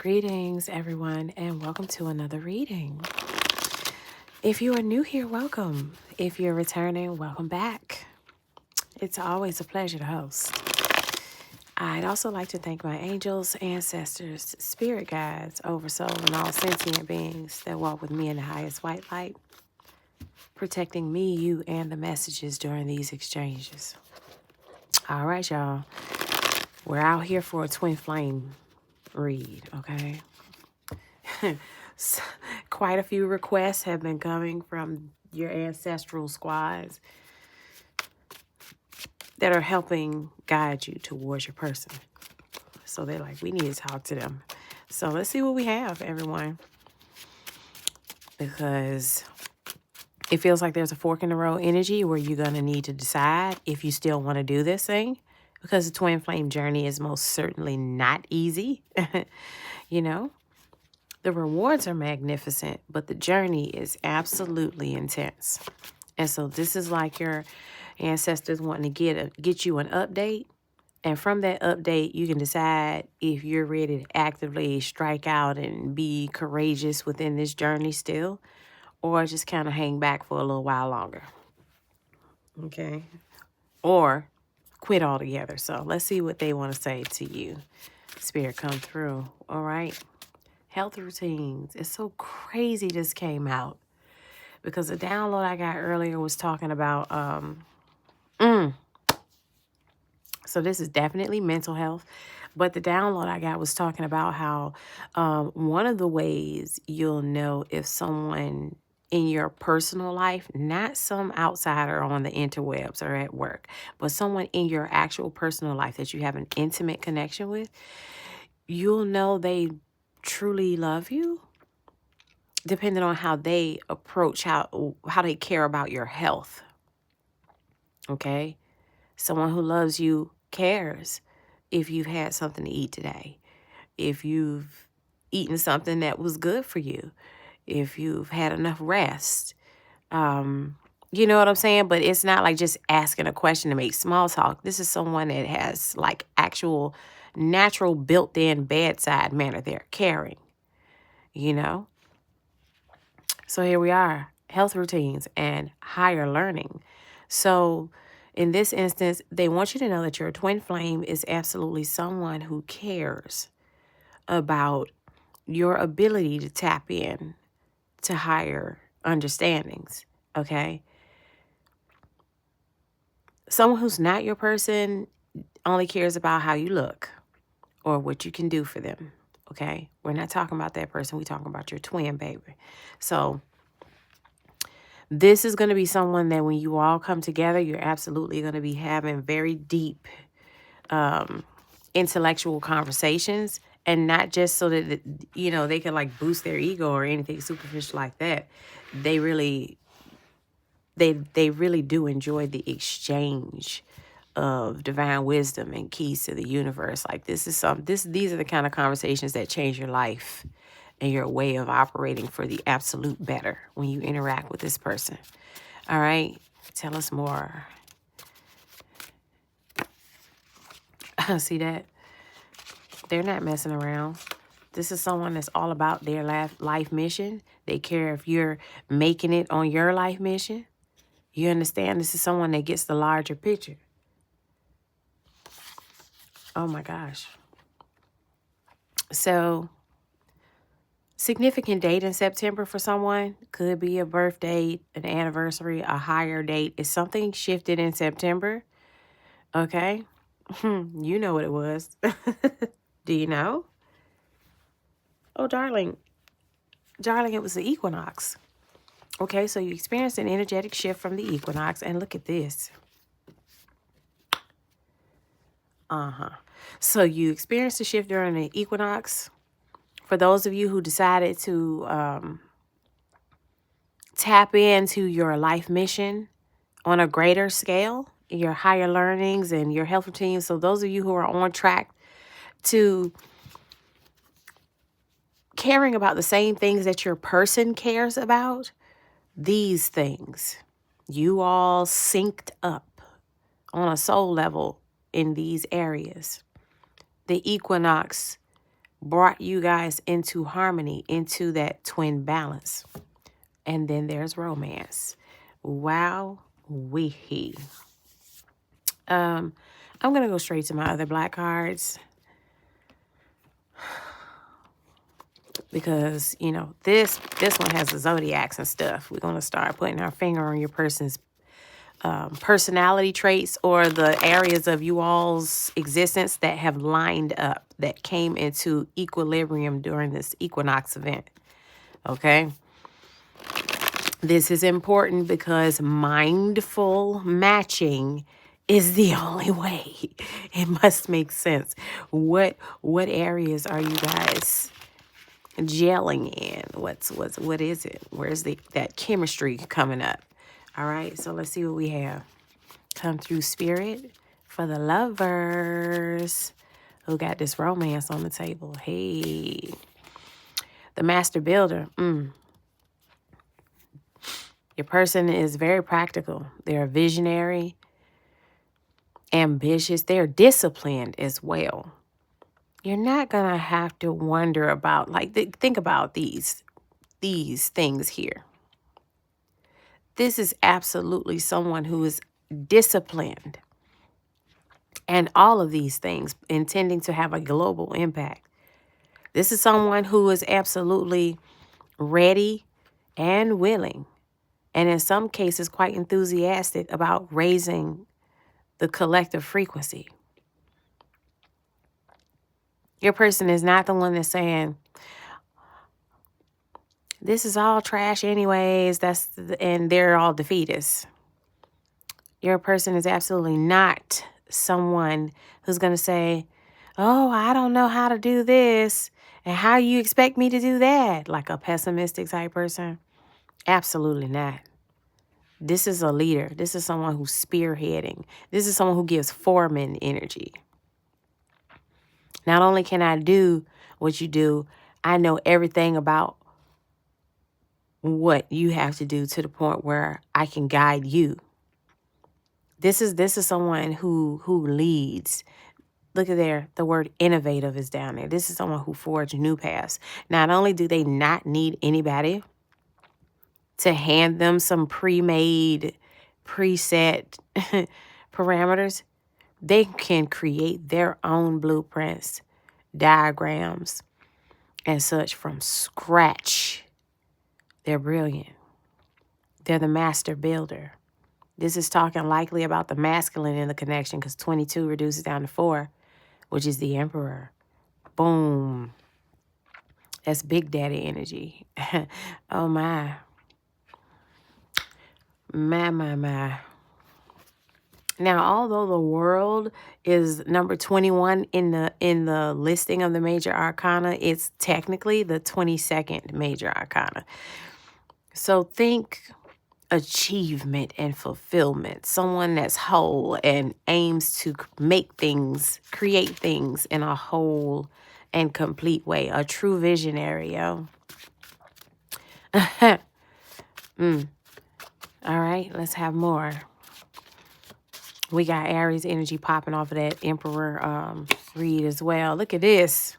Greetings, everyone, and welcome to another reading. If you are new here, welcome. If you're returning, welcome back. It's always a pleasure to host. I'd also like to thank my angels, ancestors, spirit guides, oversoul, and all sentient beings that walk with me in the highest white light, protecting me, you, and the messages during these exchanges. All right, y'all. We're out here for a twin flame read, okay? Quite a few requests have been coming from your ancestral squads that are helping guide you towards your person. So they're like, we need to talk to them. So let's see what we have, everyone. Because it feels like there's a fork in the road energy where you're going to need to decide if you still want to do this thing. Because the twin flame journey is most certainly not easy. You know? The rewards are magnificent, but the journey is absolutely intense. And so this is like your ancestors wanting to get you an update. And from that update, you can decide if you're ready to actively strike out and be courageous within this journey still, or just kind of hang back for a little while longer. Okay. Or quit altogether. So let's see what they want to say to you. Spirit, come through. All right. Health routines. It's so crazy this came out because the download I got earlier was talking about, so this is definitely mental health, but the download I got was talking about how one of the ways you'll know if someone in your personal life, not some outsider on the interwebs or at work, but someone in your actual personal life that you have an intimate connection with, you'll know they truly love you depending on how they approach, how they care about your health. Okay? Someone who loves you cares if you've had something to eat today, if you've eaten something that was good for you, if you've had enough rest. You know what I'm saying? But it's not like just asking a question to make small talk. This is someone that has like actual natural built-in bedside manner. They're caring, you know? So here we are, health routines and higher learning. So in this instance, they want you to know that your twin flame is absolutely someone who cares about your ability to tap in to higher understandings, okay? Someone who's not your person only cares about how you look or what you can do for them, okay? We're not talking about that person. We're talking about your twin, baby. So this is going to be someone that when you all come together, you're absolutely going to be having very deep intellectual conversations, and not just so that, you know, they can like boost their ego or anything superficial like that. They really do enjoy the exchange of divine wisdom and keys to the universe. Like these are the kind of conversations that change your life and your way of operating for the absolute better when you interact with this person. All right, tell us more. See that? They're not messing around. This is someone that's all about their life mission. They care if you're making it on your life mission. You understand? This is someone that gets the larger picture. Oh my gosh. So, significant date in September for someone. Could be a birth date, an anniversary, a higher date. Is something shifted in September? Okay. You know what it was. Do you know? Oh, darling, it was the equinox. Okay, so you experienced an energetic shift from the equinox, and look at this. So you experienced a shift during the equinox. For those of you who decided to tap into your life mission on a greater scale, your higher learnings and your health routines. So those of you who are on track to caring about the same things that your person cares about, these things, you all synced up on a soul level in these areas. The equinox brought you guys into harmony, into that twin balance. And then there's romance. Wow, wee. I'm going to go straight to my other black cards. Because, you know, this one has the zodiacs and stuff. We're going to start putting our finger on your person's personality traits or the areas of you all's existence that have lined up, that came into equilibrium during this equinox event. Okay? This is important because mindful matching is the only way. It must make sense. What areas are you guys gelling in? What is it? Where's that chemistry coming up? All right, so let's see what we have. Come through, spirit, for the lovers who got this romance on the table. Hey, the master builder. Your person is very practical. They're visionary, ambitious. They're disciplined as well. You're not going to have to wonder about, like, think about these things here. This is absolutely someone who is disciplined. And all of these things intending to have a global impact. This is someone who is absolutely ready and willing, and in some cases quite enthusiastic about raising the collective frequency. Your person is not the one that's saying, this is all trash anyways, and they're all defeatists. Your person is absolutely not someone who's going to say, oh, I don't know how to do this, and how you expect me to do that? Like a pessimistic type person. Absolutely not. This is a leader. This is someone who's spearheading. This is someone who gives foreman energy. Not only can I do what you do, I know everything about what you have to do to the point where I can guide you. This is someone who leads. Look at there, the word innovative is down there. This is someone who forged new paths. Not only do they not need anybody to hand them some pre-made, preset parameters, they can create their own blueprints, diagrams, and such from scratch. They're brilliant. They're the master builder. This is talking likely about the masculine in the connection, because 22 reduces down to 4, which is the emperor. Boom. That's big daddy energy. Oh, my. My. Now, although the world is number 21 in the listing of the major arcana, it's technically the 22nd major arcana. So think achievement and fulfillment. Someone that's whole and aims to create things in a whole and complete way. A true visionary, yo. All right, let's have more. We got Aries energy popping off of that Emperor read as well. Look at this.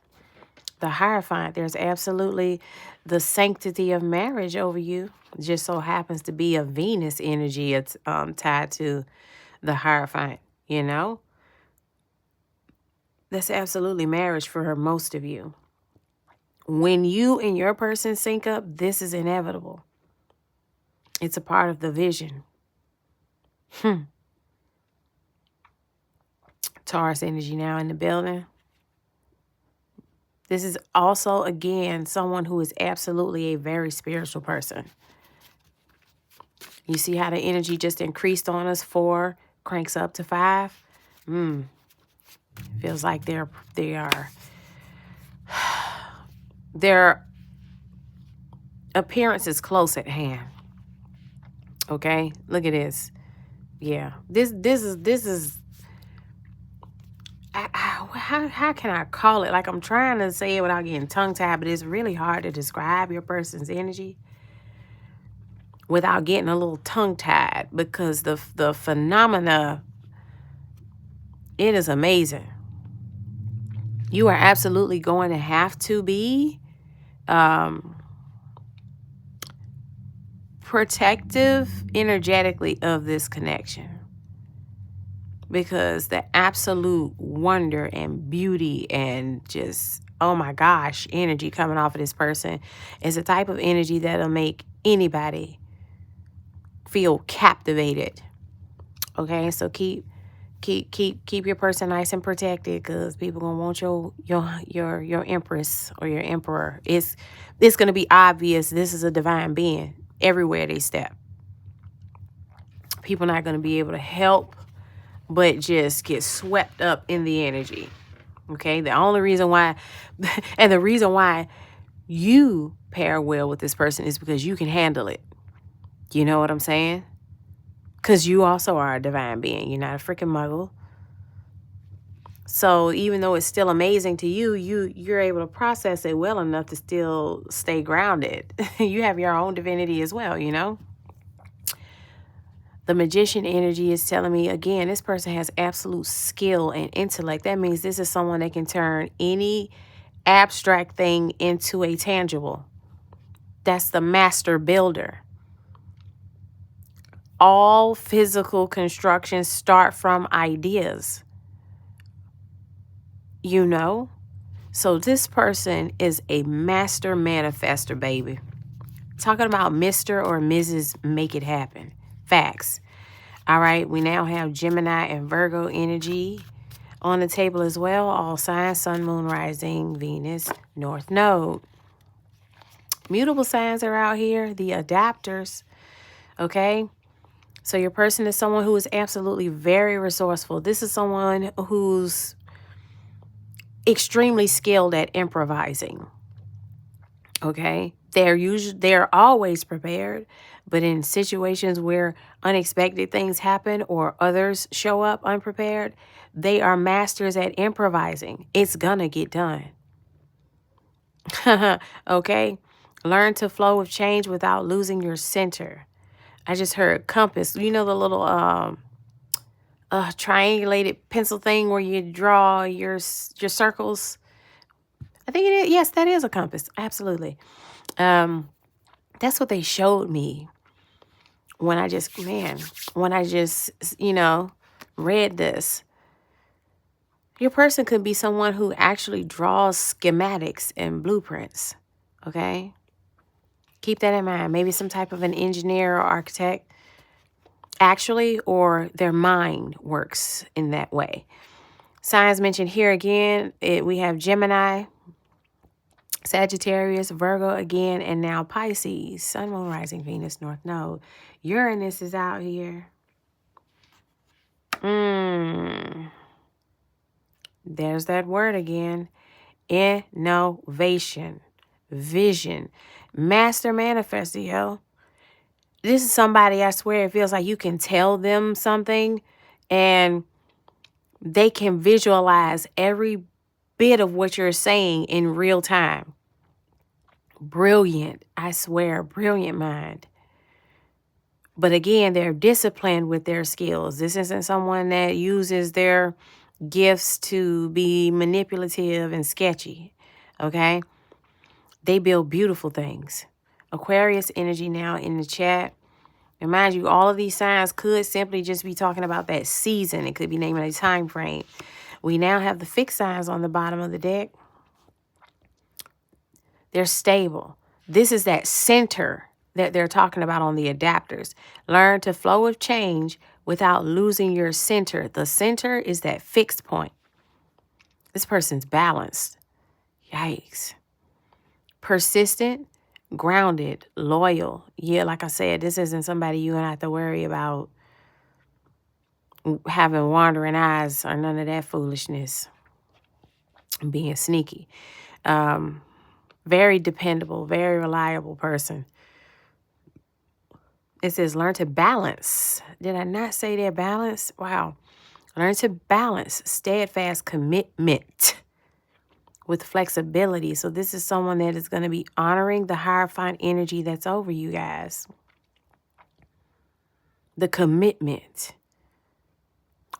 The Hierophant. There's absolutely the sanctity of marriage over you. Just so happens to be a Venus energy. It's tied to the Hierophant, you know. That's absolutely marriage for most of you. When you and your person sync up, this is inevitable. It's a part of the vision. Taurus energy now in the building. This is also, again, someone who is absolutely a very spiritual person. You see how the energy just increased on us? 4 cranks up to 5. Feels like their appearance is close at hand. Okay, look at this. Yeah, this is. How can I call it? Like, I'm trying to say it without getting tongue-tied, but it's really hard to describe your person's energy without getting a little tongue-tied, because the phenomena, it is amazing. You are absolutely going to have to be protective energetically of this connection, because the absolute wonder and beauty and just, oh my gosh, energy coming off of this person is a type of energy that'll make anybody feel captivated. Okay, so keep your person nice and protected, because people gonna want your empress or your emperor. It's gonna be obvious this is a divine being everywhere they step. People not gonna be able to help but just get swept up in the energy. Okay, the only reason why and the reason why you pair well with this person is because you can handle it. You know what I'm saying? Because you also are a divine being. You're not a freaking muggle. So even though it's still amazing to you, you're able to process it well enough to still stay grounded. You have your own divinity as well, you know? The magician energy is telling me, again, this person has absolute skill and intellect. That means this is someone that can turn any abstract thing into a tangible. That's the master builder. All physical constructions start from ideas. You know? So this person is a master manifester, baby. Talking about Mr. or Mrs. Make It Happen. Facts. All right, we now have Gemini and Virgo energy on the table as well. All signs, sun, moon, rising, Venus, North Node. Mutable signs are out here, the adapters, okay? So your person is someone who is absolutely very resourceful. This is someone who's extremely skilled at improvising, okay? They're always prepared, but in situations where unexpected things happen or others show up unprepared, they are masters at improvising. It's gonna get done. Okay? Learn to flow with change without losing your center. I just heard compass. You know the little triangulated pencil thing where you draw your circles? I think it is. Yes, that is a compass. Absolutely. That's what they showed me when I just, read this. Your person could be someone who actually draws schematics and blueprints, okay? Keep that in mind. Maybe some type of an engineer or architect, actually, or their mind works in that way. Signs mentioned here again, we have Gemini, Sagittarius, Virgo again, and now Pisces, Sun, Moon, Rising, Venus, North Node. Uranus is out here. There's that word again. Innovation, vision, master manifestor, yo. This is somebody, I swear, it feels like you can tell them something and they can visualize every bit of what you're saying in real time. Brilliant, I swear, brilliant mind. But again, they're disciplined with their skills. This isn't someone that uses their gifts to be manipulative and sketchy, okay? They build beautiful things. Aquarius energy now in the chat. And mind you, all of these signs could simply just be talking about that season. It could be naming a time frame. We now have the fixed signs on the bottom of the deck. They're stable. This is that center that they're talking about on the adapters. Learn to flow with change without losing your center. The center is that fixed point. This person's balanced. Yikes. Persistent, grounded, loyal. Yeah, like I said, this isn't somebody you don't have to worry about having wandering eyes or none of that foolishness. Being sneaky. Very dependable, very reliable person. It says learn to balance. Did I not say they're balanced? Wow. Learn to balance steadfast commitment with flexibility. So this is someone that is going to be honoring the Hierophant energy that's over you guys. The commitment.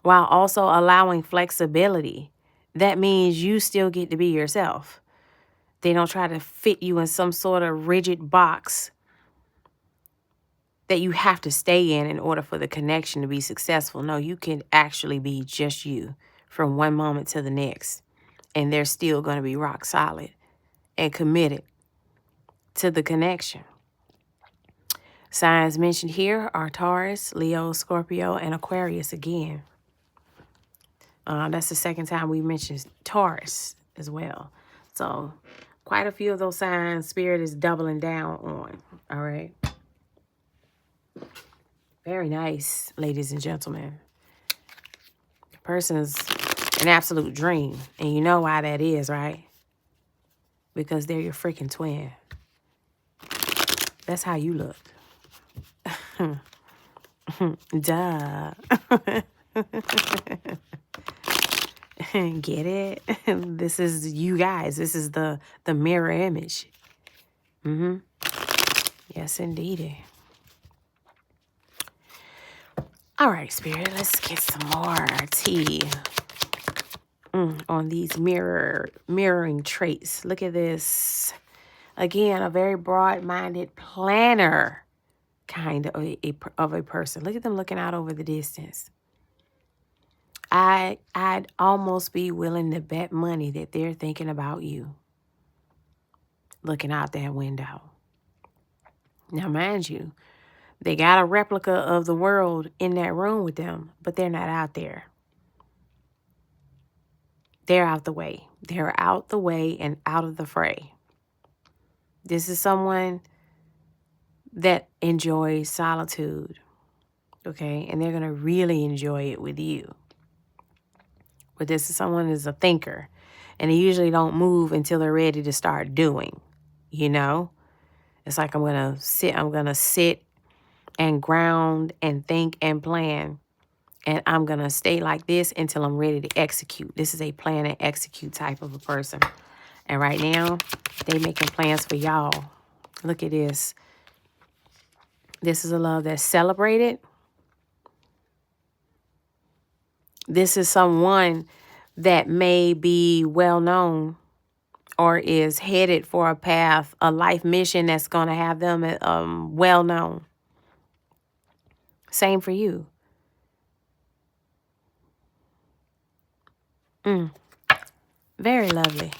While also allowing flexibility. that means you still get to be yourself. They don't try to fit you in some sort of rigid box that you have to stay in order for the connection to be successful. No, you can actually be just you from one moment to the next. And they're still going to be rock solid and committed to the connection. Signs mentioned here are Taurus, Leo, Scorpio, and Aquarius again. That's the second time we mentioned Taurus as well. So quite a few of those signs Spirit is doubling down on. All right. Very nice, ladies and gentlemen. The person's an absolute dream. And you know why that is, right? Because they're your freaking twin. That's how you look. Duh. Get it? This is you guys. This is the mirror image. Yes, indeed. All right, Spirit, let's get some more tea on these mirroring traits. Look at this. Again, a very broad-minded planner kind of a person. Look at them looking out over the distance. I'd almost be willing to bet money that they're thinking about you. Looking out that window. Now, mind you, they got a replica of the world in that room with them, but they're not out there. They're out the way. They're out the way and out of the fray. This is someone that enjoys solitude, okay? And they're going to really enjoy it with you. But this is someone who's a thinker, and they usually don't move until they're ready to start doing, you know? It's like I'm going to sit and ground and think and plan, and I'm going to stay like this until I'm ready to execute. This is a plan and execute type of a person. And right now, they making plans for y'all. Look at this. This is a love that's celebrated. This is someone that may be well known or is headed for a path, a life mission that's going to have them well known. Same for you. Very lovely.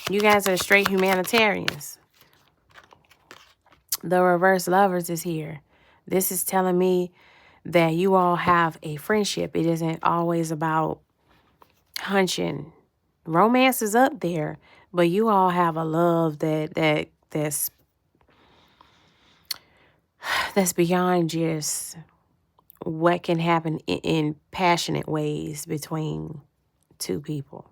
You guys are straight humanitarians. The reverse lovers is here. This is telling me that you all have a friendship. It isn't always about hunching. Romance is up there, but you all have a love that's beyond just what can happen in passionate ways between two people.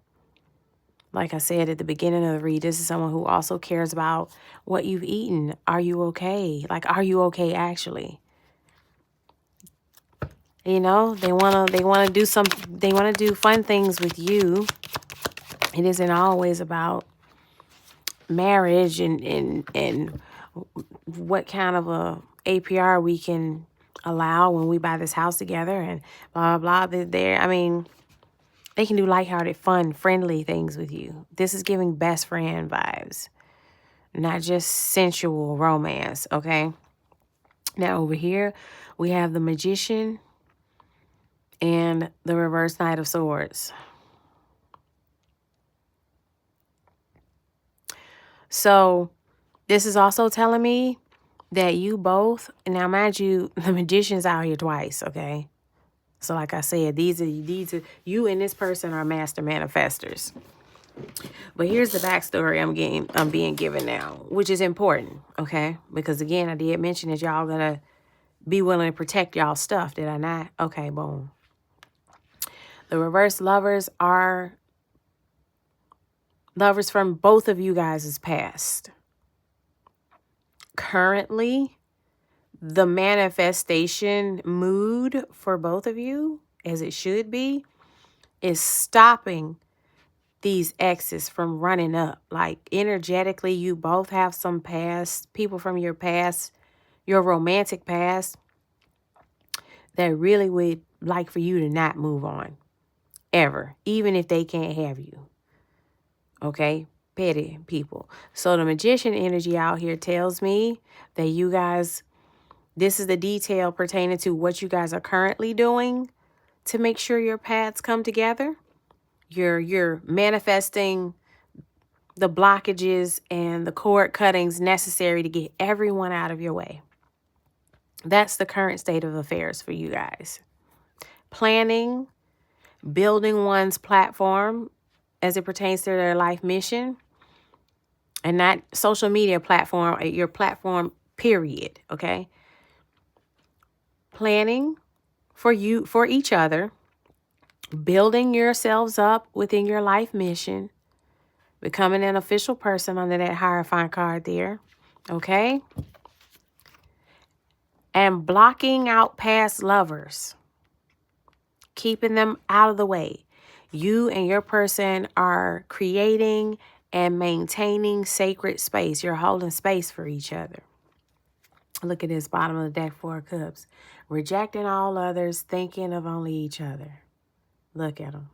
Like I said at the beginning of the read, this is someone who also cares about what you've eaten. Are you okay? Like, are you okay actually? You know, they wanna do fun things with you. It isn't always about marriage and what kind of a APR we can allow when we buy this house together and blah blah blah. They can do lighthearted, fun, friendly things with you. This is giving best friend vibes, not just sensual romance, okay? Now over here, we have the Magician and the reverse Knight of Swords. So this is also telling me that you both, now mind you, the Magician's out here twice, okay? So like I said, these are you and this person are master manifestors. But here's the backstory I'm being given now, which is important, okay? Because again, I did mention that y'all gonna be willing to protect y'all stuff, did I not? Okay, boom. The reverse lovers are lovers from both of you guys' past. Currently, the manifestation mood for both of you, as it should be, is stopping these exes from running up. Like energetically, you both have some past, people from your past, your romantic past, that really would like for you to not move on. ever, even if they can't have you. Okay? Petty people. So the magician energy out here tells me that you guys, this is the detail pertaining to what you guys are currently doing to make sure your paths come together. You're manifesting the blockages and the cord cuttings necessary to get everyone out of your way. That's the current state of affairs for you guys. Planning, building one's platform as it pertains to their life mission, and not social media platform, your platform, period. Okay? Planning for you, for each other, building yourselves up within your life mission, becoming an official person under that Hierophant card there. Okay? And blocking out past lovers, keeping them out of the way. You and your person are creating and maintaining sacred space. You're holding space for each other. Look at this bottom of the deck, 4 of Cups. Rejecting all others, thinking of only each other. Look at them.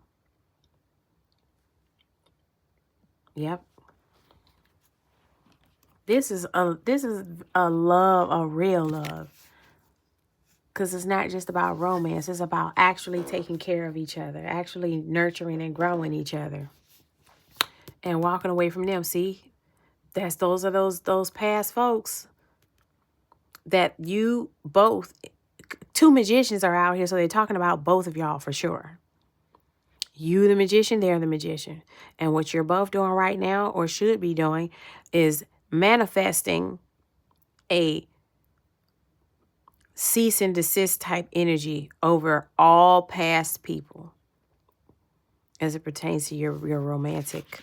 Yep. This is a love, a real love. Because it's not just about romance. It's about actually taking care of each other. Actually nurturing and growing each other. And walking away from them. See? Those are those past folks that you both, 2 magicians are out here. So they're talking about both of y'all for sure. You the magician, they're the magician. And what you're both doing right now, or should be doing, is manifesting a cease and desist type energy over all past people as it pertains to your romantic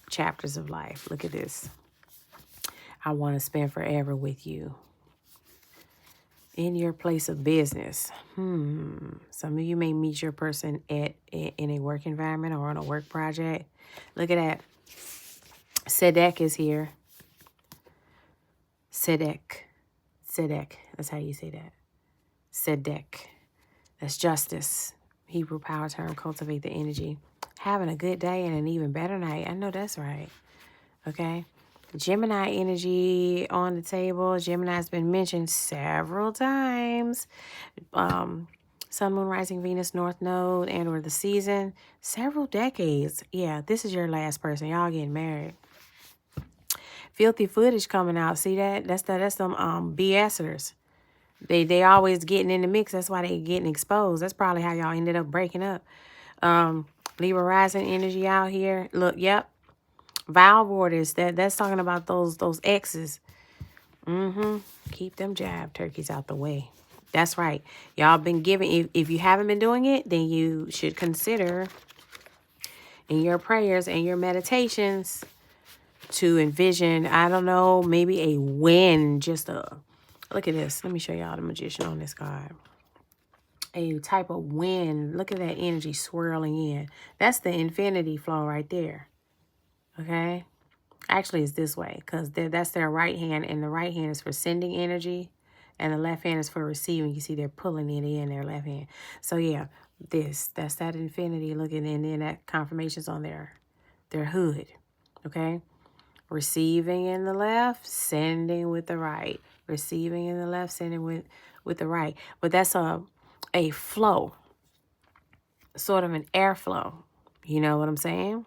chapters of life. Look at this. I want to spend forever with you. In your place of business. Some of you may meet your person in a work environment or on a work project. Look at that. Sedek is here. Sedek. That's how you say that. Sedek. That's justice. Hebrew power term, cultivate the energy. Having a good day and an even better night. I know that's right. Okay. Gemini energy on the table. Gemini's been mentioned several times. Sun, Moon, Rising, Venus, North Node, and or the season. Several decades. Yeah, this is your last person. Y'all getting married. Filthy footage coming out. See that? That's some BSers. They always getting in the mix. That's why they getting exposed. That's probably how y'all ended up breaking up. Libra rising energy out here. Look, yep. Vow orders. That's talking about those exes. Keep them jab turkeys out the way. That's right. Y'all been giving. If you haven't been doing it, then you should consider in your prayers and your meditations to envision, I don't know, maybe a wind. Look at this. Let me show y'all the magician on this card. A type of wind. Look at that energy swirling in. That's the infinity flow right there. Okay? Actually, it's this way because that's their right hand, and the right hand is for sending energy, and the left hand is for receiving. You see they're pulling it in their left hand. So, yeah, that's that infinity looking, and then that confirmation's on their hood. Okay? Receiving in the left, sending with the right. Receiving in the left, sending with the right. But that's a flow, sort of an airflow. You know what I'm saying?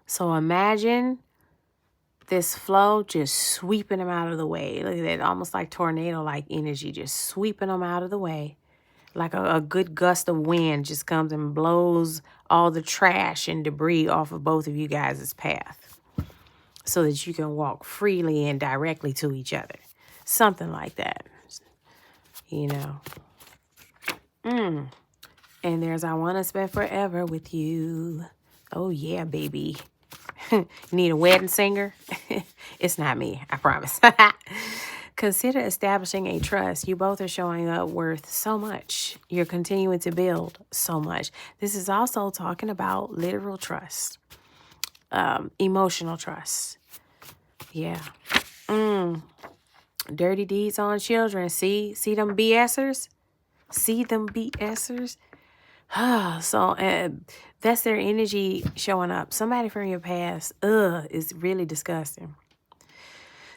So imagine this flow just sweeping them out of the way. Look at that, almost like tornado-like energy, just sweeping them out of the way. Like a good gust of wind just comes and blows all the trash and debris off of both of you guys' path, so that you can walk freely and directly to each other. Something like that. You know. And there's I want to spend forever with you. Oh, yeah, baby. You need a wedding singer? It's not me, I promise. Consider establishing a trust. You both are showing up worth so much. You're continuing to build so much. This is also talking about literal trust. Emotional trust. Yeah. Dirty deeds on children. See them BSers? See them BSers? So that's their energy showing up. Somebody from your past, is really disgusting.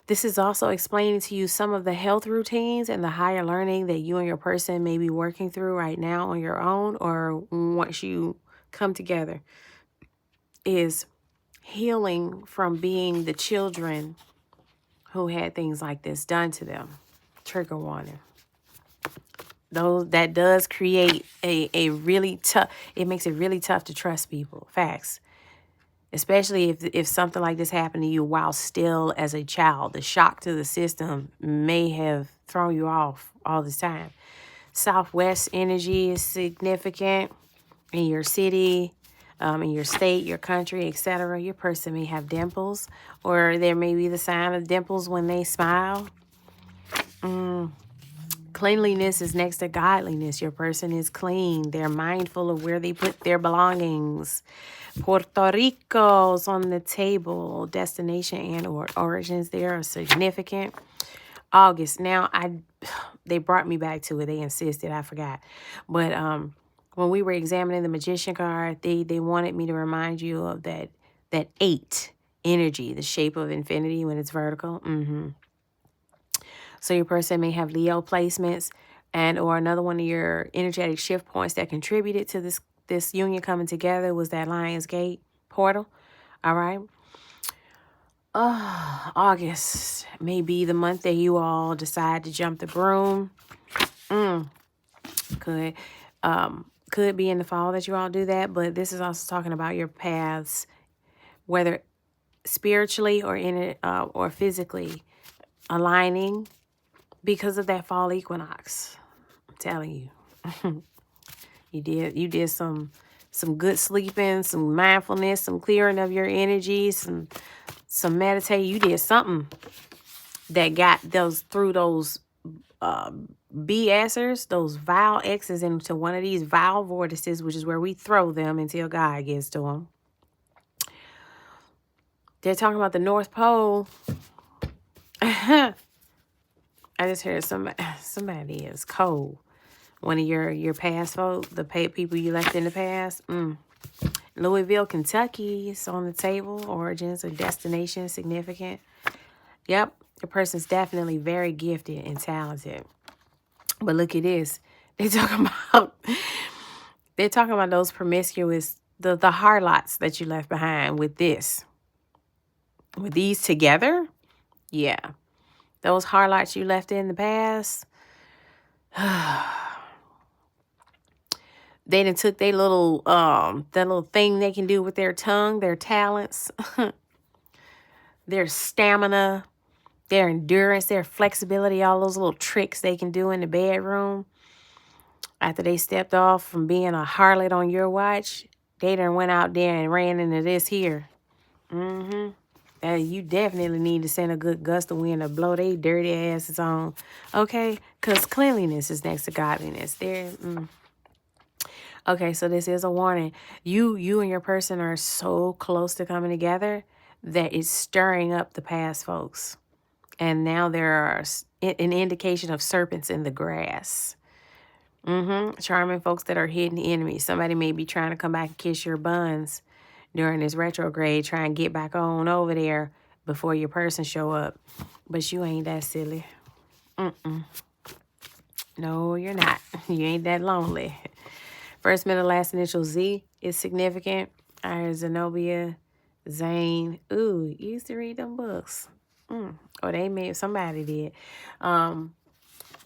This is also explaining to you some of the health routines and the higher learning that you and your person may be working through right now on your own, or once you come together, is healing from being the children who had things like this done to them. Trigger warning. Those that does create a really tough, it makes it really tough to trust people. Facts. Especially if something like this happened to you while still as a child. The shock to the system may have thrown you off all this time. Southwest energy is significant in your city, in your state, your country, etc. Your person may have dimples, or there may be the sign of dimples when they smile. Cleanliness is next to godliness. Your person is clean. They're mindful of where they put their belongings. Puerto Rico's on the table. Destination and or origins there are significant. August. Now, they brought me back to it. They insisted. I forgot. But when we were examining the magician card, they wanted me to remind you of that 8 energy, the shape of infinity when it's vertical. So your person may have Leo placements, and or another one of your energetic shift points that contributed to this union coming together was that Lion's Gate portal. All right. August may be the month that you all decide to jump the broom. Could be in the fall that you all do that, but this is also talking about your paths, whether spiritually or in it or physically aligning because of that fall equinox. I'm telling you. You did some good sleeping, some mindfulness, some clearing of your energy, some meditating. You did something that got through those BSers, those vile X's into one of these vile vortices, which is where we throw them until God gets to them. They're talking about the North Pole. I just heard somebody is cold. One of your past folk, the people you left in the past. Louisville, Kentucky is on the table. Origins or destination significant. Yep, the person's definitely very gifted and talented. But look at this. They're talking about those promiscuous, the harlots that you left behind with this. With these together? Yeah. Those harlots you left in the past, they done took their little, that little thing they can do with their tongue, their talents, their stamina, their endurance, their flexibility, all those little tricks they can do in the bedroom. After they stepped off from being a harlot on your watch, they done went out there and ran into this here. You definitely need to send a good gust of wind to blow their dirty asses on. Okay? Because cleanliness is next to godliness. Okay, so this is a warning. You and your person are so close to coming together that it's stirring up the past folks. And now there are an indication of serpents in the grass. Charming folks that are hidden enemies. Somebody may be trying to come back and kiss your buns during this retrograde, try and get back on over there before your person show up. But you ain't that silly. No, you're not. You ain't that lonely. First, middle, last initial Z is significant. I heard Zenobia, Zane. Ooh, you used to read them books. Or somebody did.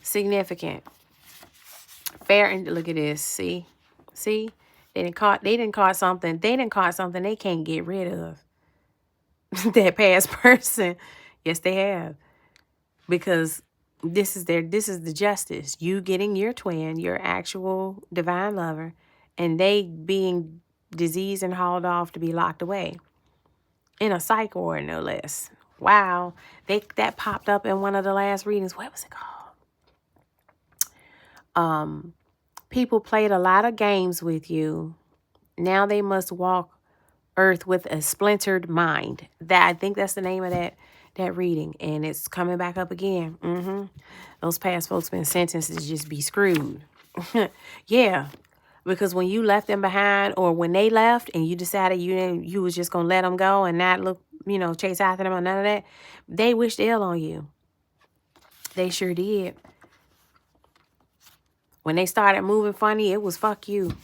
Significant. Fair, and look at this. See? They didn't caught something they can't get rid of. That past person. Yes, they have. Because this is the justice. You getting your twin, your actual divine lover, and they being diseased and hauled off to be locked away. In a psych ward, no less. Wow. That popped up in one of the last readings. What was it called? People played a lot of games with you. Now they must walk earth with a splintered mind. I think that's the name of that reading. And it's coming back up again. Those past folks been sentenced to just be screwed. Yeah. Because when you left them behind, or when they left and you decided you was just going to let them go and not look, chase after them or none of that, they wished ill on you. They sure did. When they started moving funny, it was fuck you.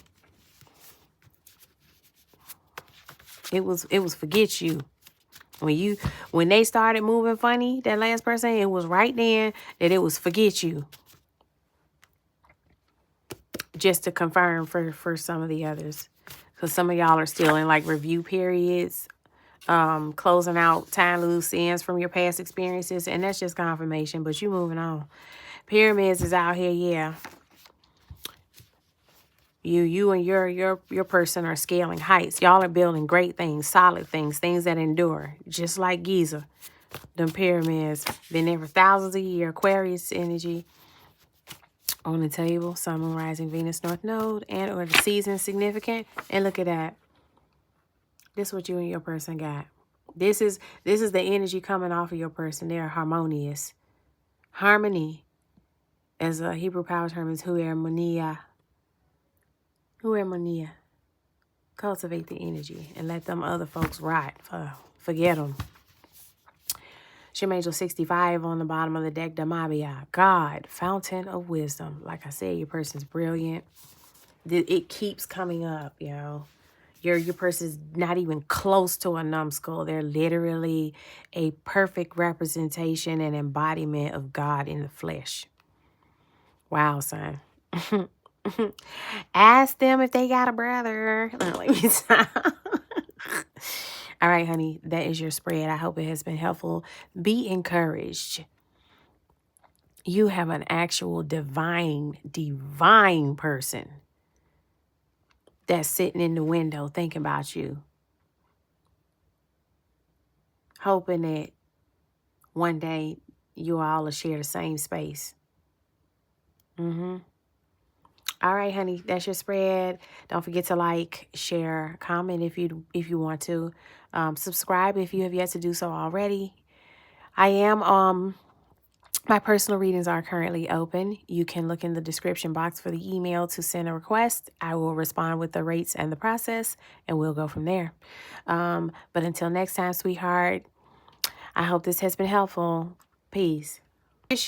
It was forget you. When they started moving funny, that last person, it was right then that it was forget you. Just to confirm for some of the others. Because some of y'all are still in like review periods, closing out tying loose ends from your past experiences. And that's just confirmation, but you moving on. Pyramids is out here, yeah. You and your person are scaling heights. Y'all are building great things, solid things, things that endure. Just like Giza. Them pyramids. Been there for thousands of years. Aquarius energy on the table. Sun, Moon, Rising, Venus, North Node. And or the season significant. And look at that. This is what you and your person got. This is the energy coming off of your person. They're harmonious. Harmony, as a Hebrew power term, is huermonia. Huermonia. Cultivate the energy and let them other folks rot. Forget them. Shim Angel 65 on the bottom of the deck. Damabia. God, fountain of wisdom. Like I said, your person's brilliant. It keeps coming up, Your person's not even close to a numbskull. They're literally a perfect representation and embodiment of God in the flesh. Wow, son. Ask them if they got a brother. Let me stop. All right, honey, that is your spread. I hope it has been helpful. Be encouraged. You have an actual divine person that's sitting in the window thinking about you. Hoping that one day you all will share the same space. All right, honey, that's your spread. Don't forget to like, share, comment if you want to. Subscribe if you have yet to do so already. I am my personal readings are currently open. You can look in the description box for the email to send a request. I will respond with the rates and the process, and we'll go from there. But until next time, sweetheart, I hope this has been helpful. Peace.